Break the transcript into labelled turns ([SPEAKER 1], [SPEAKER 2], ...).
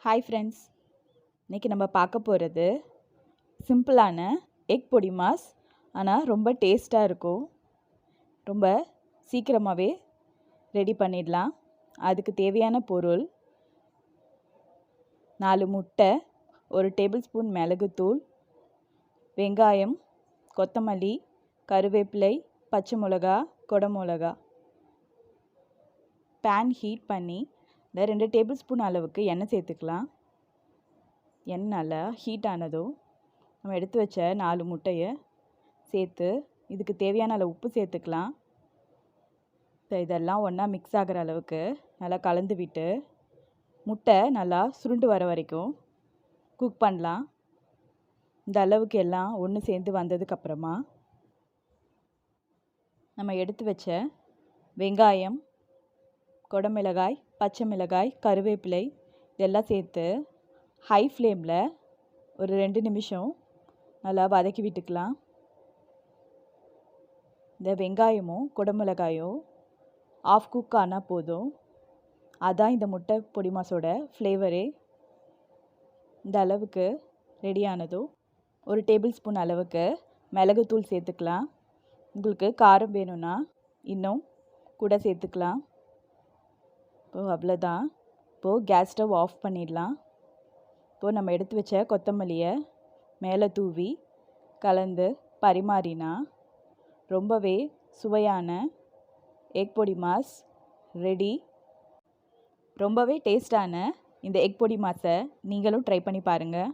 [SPEAKER 1] Hi friends, இன்றைக்கி நம்ம பார்க்க போகிறது சிம்பிளான எக் பொடி மாஸ். ஆனால் ரொம்ப டேஸ்ட்டாக இருக்கும். ரொம்ப சீக்கிரமாகவே ரெடி பண்ணிடலாம். அதுக்கு தேவையான பொருள் 4 முட்டை, 1 டேபிள் ஸ்பூன் மிளகுத்தூள், வெங்காயம், கொத்தமல்லி, கருவேப்பிலை, பச்சை மிளகா, கொடை மிளகா. பேன் ஹீட் பண்ணி 2 டேபிள் ஸ்பூன் அளவுக்கு எண்ணெய் சேர்த்துக்கலாம். எண்ணெய் நல்லா ஹீட் ஆனதும் நம்ம எடுத்து வச்ச 4 முட்டையை சேர்த்து இதுக்கு தேவையான அளவு உப்பு சேர்த்துக்கலாம். இதெல்லாம் ஒன்றா மிக்ஸ் ஆகிற அளவுக்கு நல்லா கலந்து விட்டு முட்டை நல்லா சுருண்டு வர வரைக்கும் குக் பண்ணலாம். இந்த அளவுக்கு எல்லாம் ஒன்று சேர்ந்து வந்ததுக்கப்புறமா நம்ம எடுத்து வச்ச வெங்காயம், கொடை மிளகாய், பச்சை மிளகாய், கருவேப்பிலை இதெல்லாம் சேர்த்து ஹை ஃப்ளேமில் ஒரு 2 நிமிஷம் நல்லா வதக்கி விட்டுக்கலாம். இந்த வெங்காயமும் கொடை மிளகாயும் ஆஃப் குக் ஆனால் போதும். அதான் இந்த முட்டை பொடி மாஸோட ஃப்ளேவரே. இந்த அளவுக்கு ரெடியானதும் 1 டேபிள் ஸ்பூன் அளவுக்கு மிளகுத்தூள் சேர்த்துக்கலாம். உங்களுக்கு காரம் வேணும்னா இன்னும் கூட சேர்த்துக்கலாம். இப்போது அவ்வளோதான். இப்போது கேஸ் ஸ்டவ் ஆஃப் பண்ணிடலாம். இப்போது நம்ம எடுத்து வச்ச கொத்தமல்லியை மேலே தூவி கலந்து பரிமாறினா ரொம்பவே சுவையான எக் பொடி மாஸ் ரெடி. ரொம்பவே டேஸ்டான இந்த எக் பொடி மாஸை நீங்களும் ட்ரை பண்ணி பாருங்கள்.